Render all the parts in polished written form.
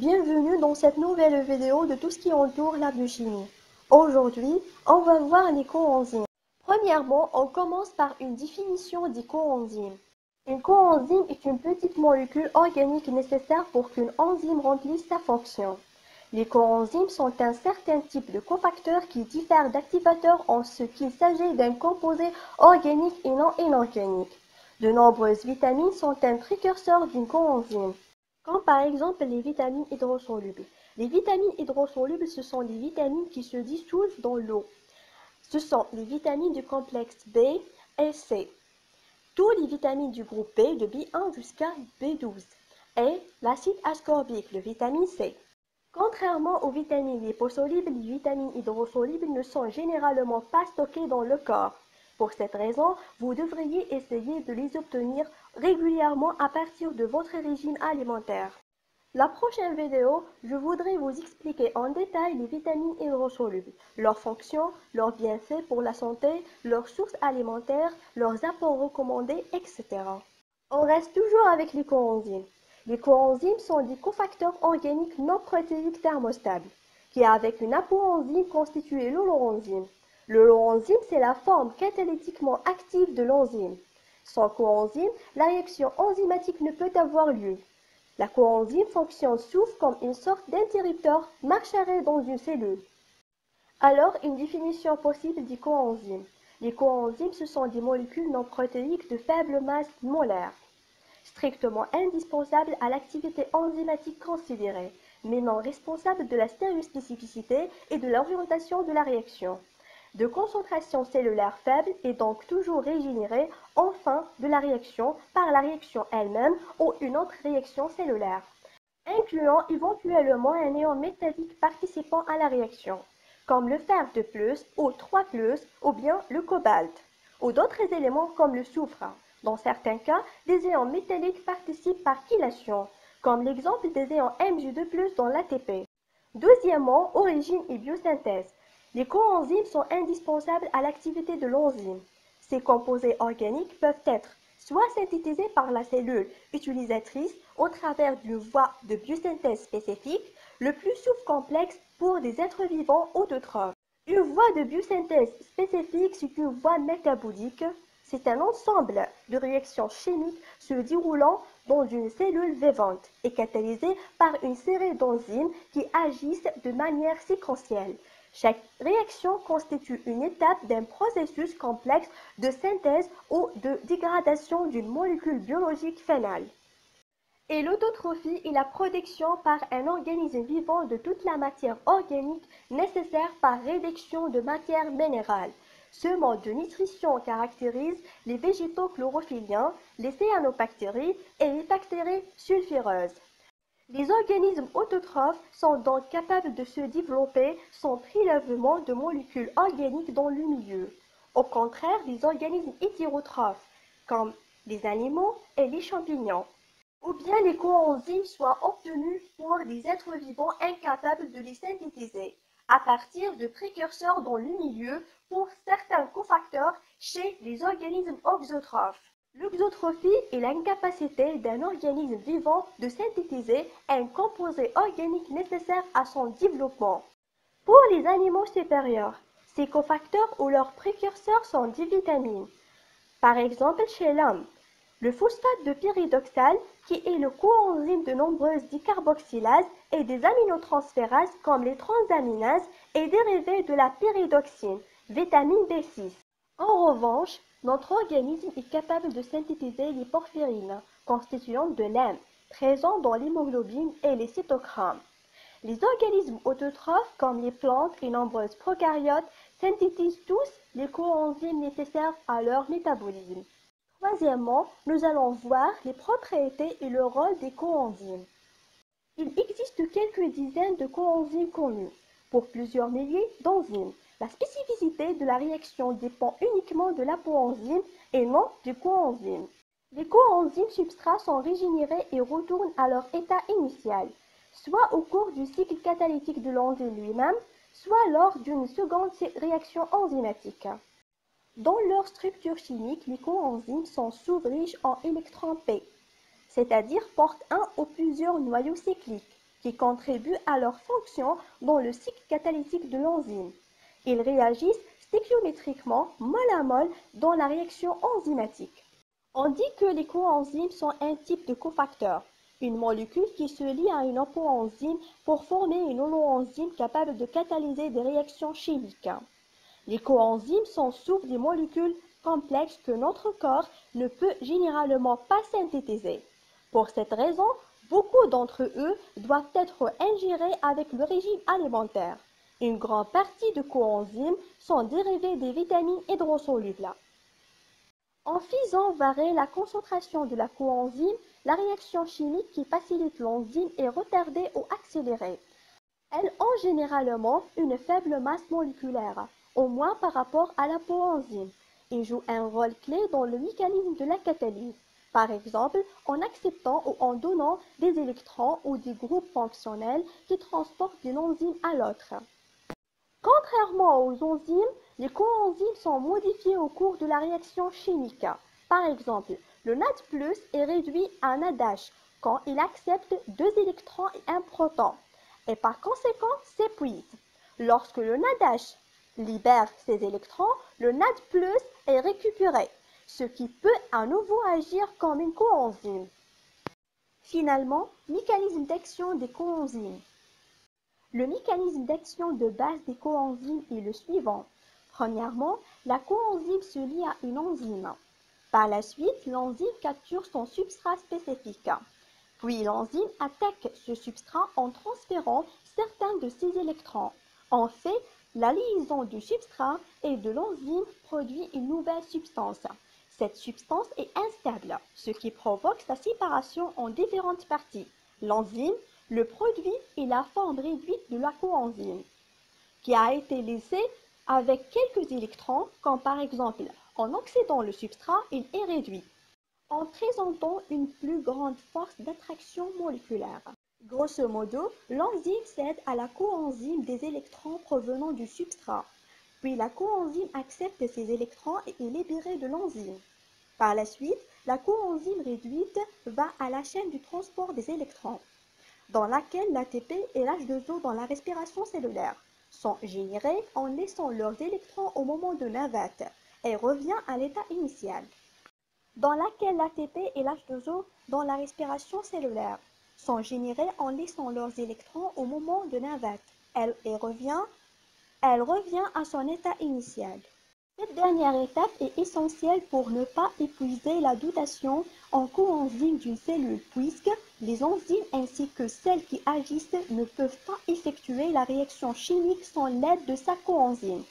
Bienvenue dans cette nouvelle vidéo de tout ce qui entoure la biochimie. Aujourd'hui, on va voir les coenzymes. Premièrement, on commence par une définition des coenzymes. Une coenzyme est une petite molécule organique nécessaire pour qu'une enzyme remplisse sa fonction. Les coenzymes sont un certain type de cofacteurs qui diffèrent d'activateurs en ce qu'il s'agit d'un composé organique et non inorganique. De nombreuses vitamines sont un précurseur d'une coenzyme, comme par exemple les vitamines hydrosolubles. Les vitamines hydrosolubles, ce sont les vitamines qui se dissolvent dans l'eau. Ce sont les vitamines du complexe B et C. Tous les vitamines du groupe B, de B1 jusqu'à B12, et l'acide ascorbique, le vitamine C. Contrairement aux vitamines liposolubles, les vitamines hydrosolubles ne sont généralement pas stockées dans le corps. Pour cette raison, vous devriez essayer de les obtenir régulièrement à partir de votre régime alimentaire. La prochaine vidéo, je voudrais vous expliquer en détail les vitamines hydrosolubles, leurs fonctions, leurs bienfaits pour la santé, leurs sources alimentaires, leurs apports recommandés, etc. On reste toujours avec les coenzymes. Les coenzymes sont des cofacteurs organiques non protéiques thermostables, qui avec une apoenzyme constituent l'holoenzyme. Le holoenzyme, c'est la forme catalytiquement active de l'enzyme. Sans coenzyme, la réaction enzymatique ne peut avoir lieu. La coenzyme fonctionne souvent comme une sorte d'interrupteur marche-arrêt dans une cellule. Alors, une définition possible des coenzymes. Les coenzymes, ce sont des molécules non protéiques de faible masse molaire, strictement indispensables à l'activité enzymatique considérée, mais non responsables de la stéréospécificité et de l'orientation de la réaction, de concentration cellulaire faible et donc toujours régénérée en fin de la réaction par la réaction elle-même ou une autre réaction cellulaire, incluant éventuellement un ion métallique participant à la réaction, comme le fer de plus ou 3 ou bien le cobalt, ou d'autres éléments comme le soufre. Dans certains cas, des ions métalliques participent par chylation, comme l'exemple des ions Mg2+ dans l'ATP. Deuxièmement, origine et biosynthèse. Les coenzymes sont indispensables à l'activité de l'enzyme. Ces composés organiques peuvent être soit synthétisés par la cellule utilisatrice au travers d'une voie de biosynthèse spécifique, le plus souvent complexe pour des êtres vivants autotrophes. Une voie de biosynthèse spécifique, c'est une voie métabolique. C'est un ensemble de réactions chimiques se déroulant dans une cellule vivante et catalysée par une série d'enzymes qui agissent de manière séquentielle. Chaque réaction constitue une étape d'un processus complexe de synthèse ou de dégradation d'une molécule biologique finale. Et l'autotrophie est la production par un organisme vivant de toute la matière organique nécessaire par réduction de matière minérale. Ce mode de nutrition caractérise les végétaux chlorophylliens, les cyanobactéries et les bactéries sulfureuses. Les organismes autotrophes sont donc capables de se développer sans prélèvement de molécules organiques dans le milieu. Au contraire, les organismes hétérotrophes, comme les animaux et les champignons, ou bien les coenzymes soient obtenus pour des êtres vivants incapables de les synthétiser, à partir de précurseurs dans le milieu pour certains cofacteurs chez les organismes auxotrophes. L'auxotrophie est l'incapacité d'un organisme vivant de synthétiser un composé organique nécessaire à son développement. Pour les animaux supérieurs, ces cofacteurs ou leurs précurseurs sont des vitamines. Par exemple, chez l'homme, le phosphate de pyridoxal, qui est le coenzyme de nombreuses décarboxylases et des aminotransférases comme les transaminases, est dérivé de la pyridoxine, vitamine B6. En revanche, notre organisme est capable de synthétiser les porphyrines, constituantes de l'hème, présentes dans l'hémoglobine et les cytochromes. Les organismes autotrophes, comme les plantes et nombreuses prokaryotes, synthétisent tous les coenzymes nécessaires à leur métabolisme. Troisièmement, nous allons voir les propriétés et le rôle des coenzymes. Il existe quelques dizaines de coenzymes connus, pour plusieurs milliers d'enzymes. La spécificité de la réaction dépend uniquement de l'apoenzyme et non du coenzyme. Les coenzymes substrats sont régénérés et retournent à leur état initial, soit au cours du cycle catalytique de l'enzyme lui-même, soit lors d'une seconde réaction enzymatique. Dans leur structure chimique, les coenzymes sont souvent riches en électrons P, c'est-à-dire portent un ou plusieurs noyaux cycliques. qui contribuent à leur fonction dans le cycle catalytique de l'enzyme. Ils réagissent stéchiométriquement, molle à molle, dans la réaction enzymatique. On dit que les coenzymes sont un type de cofacteur, une molécule qui se lie à une apoenzyme pour former une holoenzyme capable de catalyser des réactions chimiques. Les coenzymes sont souvent des molécules complexes que notre corps ne peut généralement pas synthétiser. Pour cette raison, beaucoup d'entre eux doivent être ingérés avec le régime alimentaire. Une grande partie de coenzymes sont dérivés des vitamines hydrosolubles. En faisant varier la concentration de la coenzyme, la réaction chimique qui facilite l'enzyme est retardée ou accélérée. Elles ont généralement une faible masse moléculaire, au moins par rapport à la coenzyme, et jouent un rôle clé dans le mécanisme de la catalyse, par exemple en acceptant ou en donnant des électrons ou des groupes fonctionnels qui transportent d'une enzyme à l'autre. Contrairement aux enzymes, les coenzymes sont modifiées au cours de la réaction chimique. Par exemple, le NAD+ est réduit à NADH quand il accepte 2 électrons et un proton, et par conséquent s'épuise. Lorsque le NADH libère ses électrons, le NAD+ est récupéré, ce qui peut à nouveau agir comme une coenzyme. Finalement, mécanisme d'action des coenzymes. Le mécanisme d'action de base des coenzymes est le suivant. Premièrement, la coenzyme se lie à une enzyme. Par la suite, l'enzyme capture son substrat spécifique. Puis l'enzyme attaque ce substrat en transférant certains de ses électrons. En fait, la liaison du substrat et de l'enzyme produit une nouvelle substance. Cette substance est instable, ce qui provoque sa séparation en différentes parties. L'enzyme, le produit et la forme réduite de la coenzyme, qui a été laissée avec quelques électrons, comme par exemple en oxydant le substrat, il est réduit, en présentant une plus grande force d'attraction moléculaire. Grosso modo, l'enzyme cède à la coenzyme des électrons provenant du substrat, puis la coenzyme accepte ces électrons et est libérée de l'enzyme. Par la suite, la coenzyme réduite va à la chaîne du transport des électrons, dans laquelle l'ATP et l'H2O dans la respiration cellulaire sont générés en laissant leurs électrons au moment de navette et revient à l'état initial, dans laquelle l'ATP et l'H2O dans la respiration cellulaire sont générés en laissant leurs électrons au moment de navette. Elle revient à son état initial. Cette dernière étape est essentielle pour ne pas épuiser la dotation en coenzymes d'une cellule puisque les enzymes ainsi que celles qui agissent ne peuvent pas effectuer la réaction chimique sans l'aide de sa coenzyme.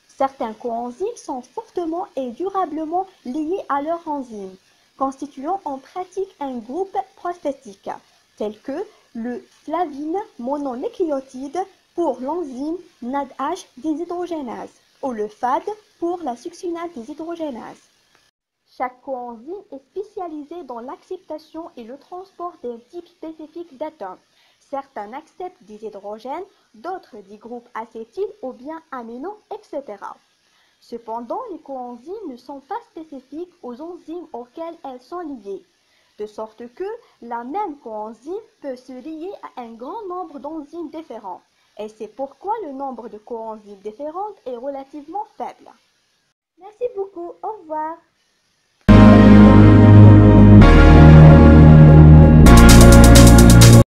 Certains coenzymes sont fortement et durablement liés à leur enzyme, constituant en pratique un groupe prosthétique, tel que le flavine mononucléotide pour l'enzyme NADH déshydrogénase ou le FAD pour la succinate déshydrogénase. Chaque coenzyme est spécialisé dans l'acceptation et le transport d'un type spécifique d'atomes. Certains acceptent des hydrogènes, d'autres des groupes acétyles ou bien amino, etc. Cependant, les coenzymes ne sont pas spécifiques aux enzymes auxquelles elles sont liées, de sorte que la même coenzyme peut se lier à un grand nombre d'enzymes différents. Et c'est pourquoi le nombre de coenzymes différentes est relativement faible. Merci beaucoup, au revoir.